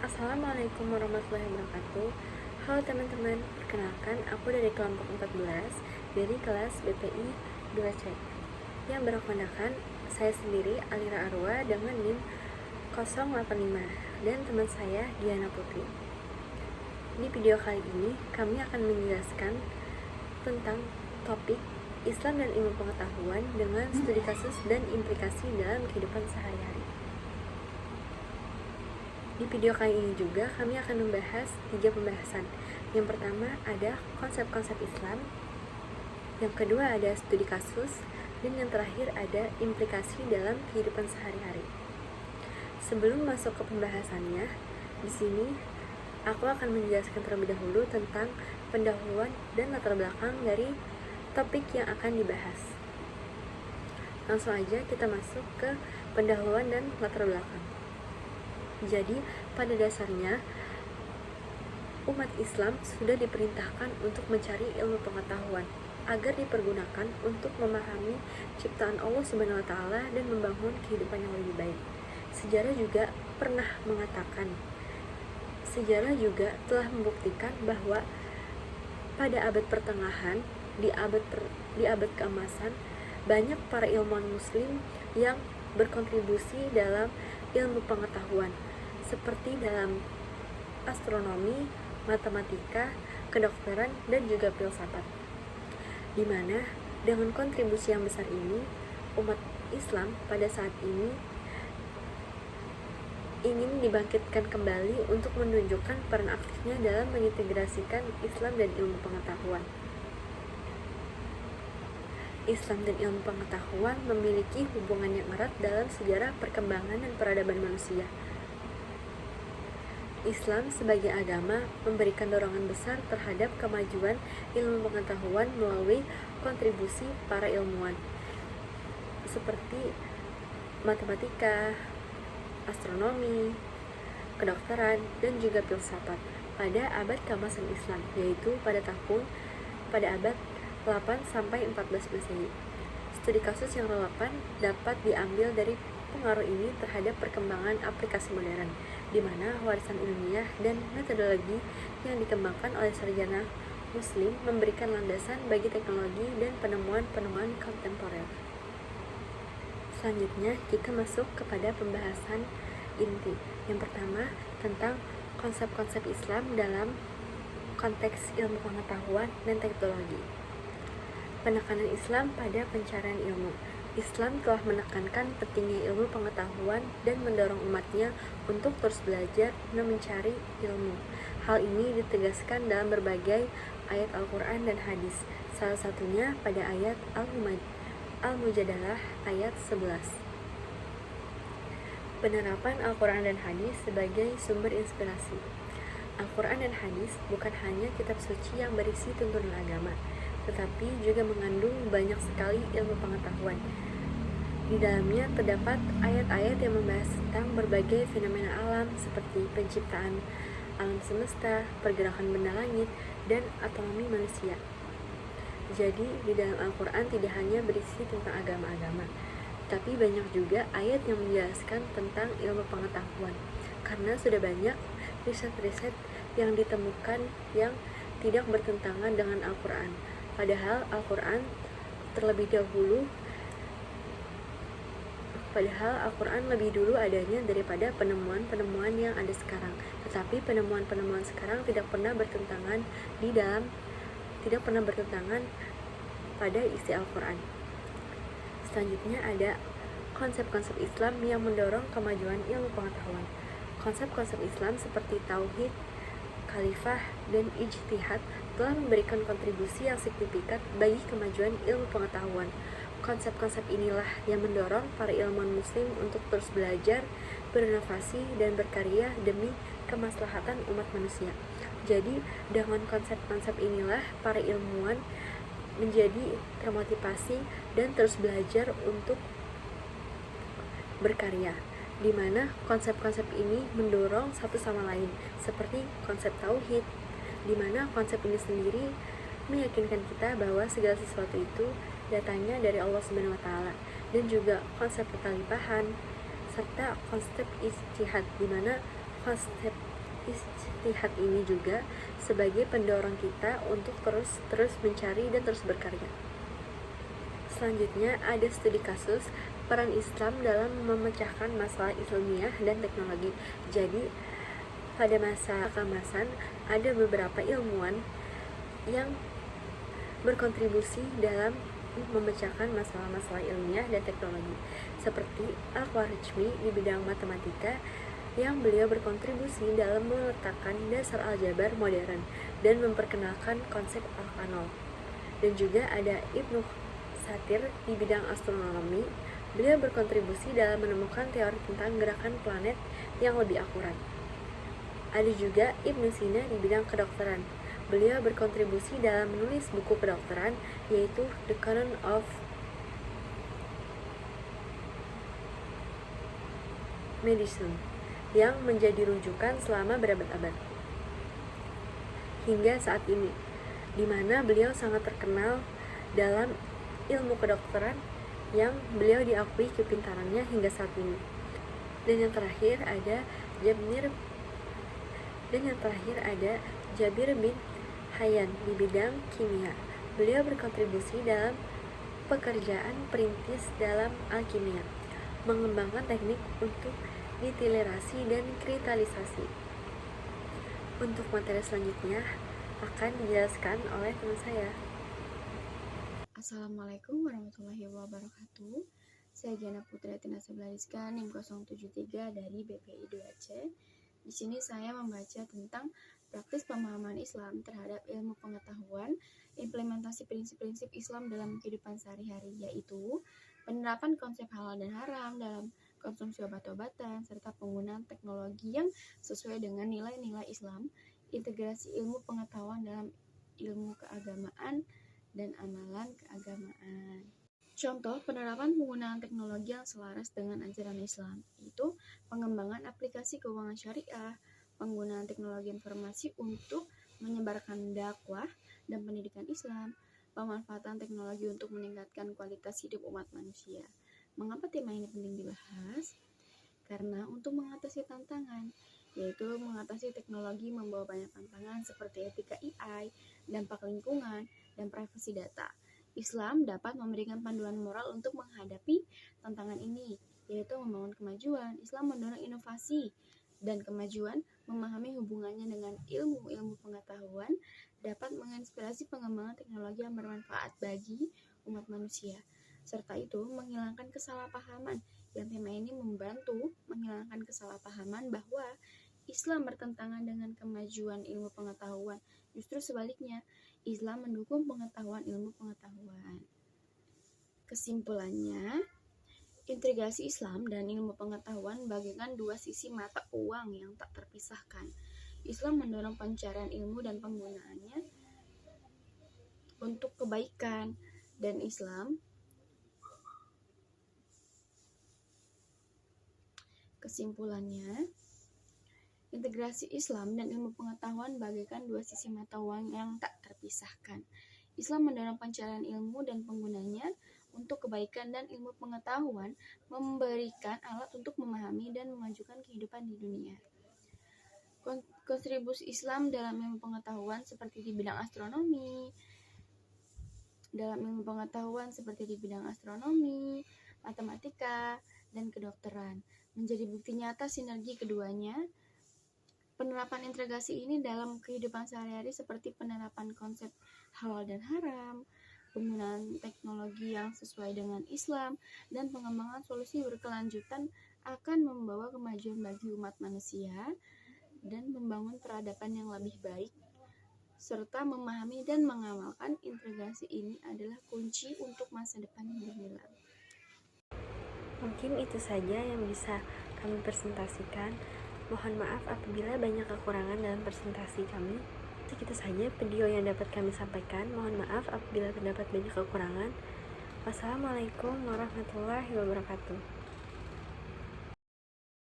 Assalamualaikum warahmatullahi wabarakatuh. Halo teman-teman, perkenalkan aku dari kelompok 14 dari kelas BPI 2C yang berakomodakan saya sendiri Alira Arwa dengan NIM 085 dan teman saya Diana Putri. Di video kali ini kami akan menjelaskan tentang topik Islam dan ilmu pengetahuan dengan studi kasus dan implikasi dalam kehidupan sehari-hari. Di video kali ini juga kami akan membahas 3 pembahasan. Yang pertama ada konsep-konsep Islam, yang kedua ada studi kasus, dan yang terakhir ada implikasi dalam kehidupan sehari-hari. Sebelum masuk ke pembahasannya, di sini aku akan menjelaskan terlebih dahulu tentang pendahuluan dan latar belakang dari topik yang akan dibahas. Langsung aja kita masuk ke pendahuluan dan latar belakang. Jadi, pada dasarnya, umat Islam sudah diperintahkan untuk mencari ilmu pengetahuan agar dipergunakan untuk memahami ciptaan Allah Subhanahu wa Ta'ala dan membangun kehidupan yang lebih baik. Sejarah juga telah membuktikan bahwa pada abad pertengahan, di abad keemasan, banyak para ilmuwan muslim yang berkontribusi dalam ilmu pengetahuan seperti dalam astronomi, matematika, kedokteran, dan juga filsafat. Di mana dengan kontribusi yang besar ini, umat Islam pada saat ini ingin dibangkitkan kembali untuk menunjukkan peran aktifnya dalam mengintegrasikan Islam dan ilmu pengetahuan. Islam dan ilmu pengetahuan memiliki hubungan yang erat dalam sejarah perkembangan dan peradaban manusia. Islam sebagai agama memberikan dorongan besar terhadap kemajuan ilmu pengetahuan melalui kontribusi para ilmuwan seperti matematika, astronomi, kedokteran, dan juga filsafat pada abad keemasan Islam, yaitu pada abad 8 sampai 14 Masehi. Studi kasus yang relevan dapat diambil dari pengaruh ini terhadap perkembangan aplikasi modern, di mana warisan ilmiah dan metodologi yang dikembangkan oleh sarjana muslim memberikan landasan bagi teknologi dan penemuan-penemuan kontemporer. Selanjutnya, kita masuk kepada pembahasan inti. Yang pertama, tentang konsep-konsep Islam dalam konteks ilmu pengetahuan dan teknologi. Penekanan Islam pada pencarian ilmu. Islam telah menekankan pentingnya ilmu pengetahuan dan mendorong umatnya untuk terus belajar dan mencari ilmu. Hal ini ditegaskan dalam berbagai ayat Al-Quran dan hadis, salah satunya pada ayat Al-Mujadalah ayat 11. Penerapan Al-Quran dan hadis sebagai sumber inspirasi. Al-Quran dan hadis bukan hanya kitab suci yang berisi tuntunan agama, tetapi juga mengandung banyak sekali ilmu pengetahuan. Di dalamnya terdapat ayat-ayat yang membahas tentang berbagai fenomena alam seperti penciptaan alam semesta, pergerakan benda langit, dan autonomi manusia. Jadi, di dalam Al-Quran tidak hanya berisi tentang agama-agama, tapi banyak juga ayat yang menjelaskan tentang ilmu pengetahuan, karena sudah banyak riset-riset yang ditemukan yang tidak bertentangan dengan Al-Quran. Padahal Al-Quran lebih dulu adanya daripada penemuan-penemuan yang ada sekarang. Tetapi penemuan-penemuan sekarang tidak pernah bertentangan pada isi Al-Quran. Selanjutnya ada konsep-konsep Islam yang mendorong kemajuan ilmu pengetahuan. Konsep-konsep Islam seperti tauhid, khalifah, dan ijtihad telah memberikan kontribusi yang signifikan bagi kemajuan ilmu pengetahuan. Konsep-konsep inilah yang mendorong para ilmuwan muslim untuk terus belajar, berinovasi, dan berkarya demi kemaslahatan umat manusia. Jadi, dengan konsep-konsep inilah para ilmuwan menjadi termotivasi dan terus belajar untuk berkarya, di mana konsep-konsep ini mendorong satu sama lain, seperti konsep tauhid, di mana konsep ini sendiri meyakinkan kita bahwa segala sesuatu itu datangnya dari Allah Subhanahu wa Ta'ala, dan juga konsep kekhalifahan serta konsep ijtihad, di mana konsep Ijtihad ini juga sebagai pendorong kita untuk terus mencari dan terus berkarya. Selanjutnya ada studi kasus peran Islam dalam memecahkan masalah ilmiah dan teknologi. Jadi pada masa keemasan ada beberapa ilmuwan yang berkontribusi dalam memecahkan masalah-masalah ilmiah dan teknologi, seperti Al-Khwarizmi di bidang matematika yang beliau berkontribusi dalam meletakkan dasar aljabar modern dan memperkenalkan konsep al-kanal. Dan juga ada Ibnu Satir di bidang astronomi, beliau berkontribusi dalam menemukan teori tentang gerakan planet yang lebih akurat. Ada juga Ibnu Sina di bidang kedokteran. Beliau berkontribusi dalam menulis buku kedokteran, yaitu The Canon of Medicine, yang menjadi rujukan selama berabad-abad hingga saat ini, di mana beliau sangat terkenal dalam ilmu kedokteran yang beliau diakui kepintarannya hingga saat ini. Dan yang terakhir ada Jabir bin Hayyan di bidang kimia. Beliau berkontribusi dalam pekerjaan perintis dalam alkimia, mengembangkan teknik untuk ditilerasi dan kristalisasi. Untuk materi selanjutnya akan dijelaskan oleh teman saya. Assalamualaikum warahmatullahi wabarakatuh. Saya Giana Putri Atina Seblariska, NIM 073 dari BPI 2C. Di sini saya membaca tentang praktis pemahaman Islam terhadap ilmu pengetahuan, implementasi prinsip-prinsip Islam dalam kehidupan sehari-hari, yaitu penerapan konsep halal dan haram dalam konsumsi obat-obatan, serta penggunaan teknologi yang sesuai dengan nilai-nilai Islam, integrasi ilmu pengetahuan dalam ilmu keagamaan, dan amalan keagamaan. Contoh penerapan penggunaan teknologi yang selaras dengan ajaran Islam, yaitu pengembangan aplikasi keuangan syariah, penggunaan teknologi informasi untuk menyebarkan dakwah dan pendidikan Islam, pemanfaatan teknologi untuk meningkatkan kualitas hidup umat manusia. Mengapa tema ini penting dibahas? Karena untuk mengatasi tantangan, yaitu mengatasi teknologi membawa banyak tantangan seperti etika AI, dampak lingkungan, dan privasi data. Islam dapat memberikan panduan moral untuk menghadapi tantangan ini, yaitu membangun kemajuan. Islam mendorong inovasi dan kemajuan, memahami hubungannya dengan ilmu-ilmu pengetahuan, dapat menginspirasi pengembangan teknologi yang bermanfaat bagi umat manusia. Serta itu menghilangkan kesalahpahaman, yang tema ini membantu menghilangkan kesalahpahaman bahwa Islam bertentangan dengan kemajuan ilmu pengetahuan. Justru sebaliknya, Islam mendukung pengetahuan ilmu pengetahuan. Kesimpulannya, integrasi Islam dan ilmu pengetahuan bagaikan dua sisi mata uang yang tak terpisahkan. Islam mendorong pencarian ilmu dan penggunaannya untuk kebaikan, dan kesimpulannya, integrasi Islam dan ilmu pengetahuan bagaikan dua sisi mata uang yang tak terpisahkan. Islam mendorong pencarian ilmu dan penggunanya untuk kebaikan, dan ilmu pengetahuan memberikan alat untuk memahami dan memajukan kehidupan di dunia. Kontribusi Islam dalam ilmu pengetahuan seperti di bidang astronomi, matematika, dan kedokteran menjadi bukti nyata sinergi keduanya. Penerapan integrasi ini dalam kehidupan sehari-hari seperti penerapan konsep halal dan haram, penggunaan teknologi yang sesuai dengan Islam, dan pengembangan solusi berkelanjutan akan membawa kemajuan bagi umat manusia dan membangun peradaban yang lebih baik. Serta memahami dan mengamalkan integrasi ini adalah kunci untuk masa depan yang gemilang. Mungkin itu saja yang bisa kami presentasikan. Mohon maaf apabila banyak kekurangan dalam presentasi kami. Segitu saja video yang dapat kami sampaikan. Mohon maaf apabila terdapat banyak kekurangan. Wassalamualaikum warahmatullahi wabarakatuh.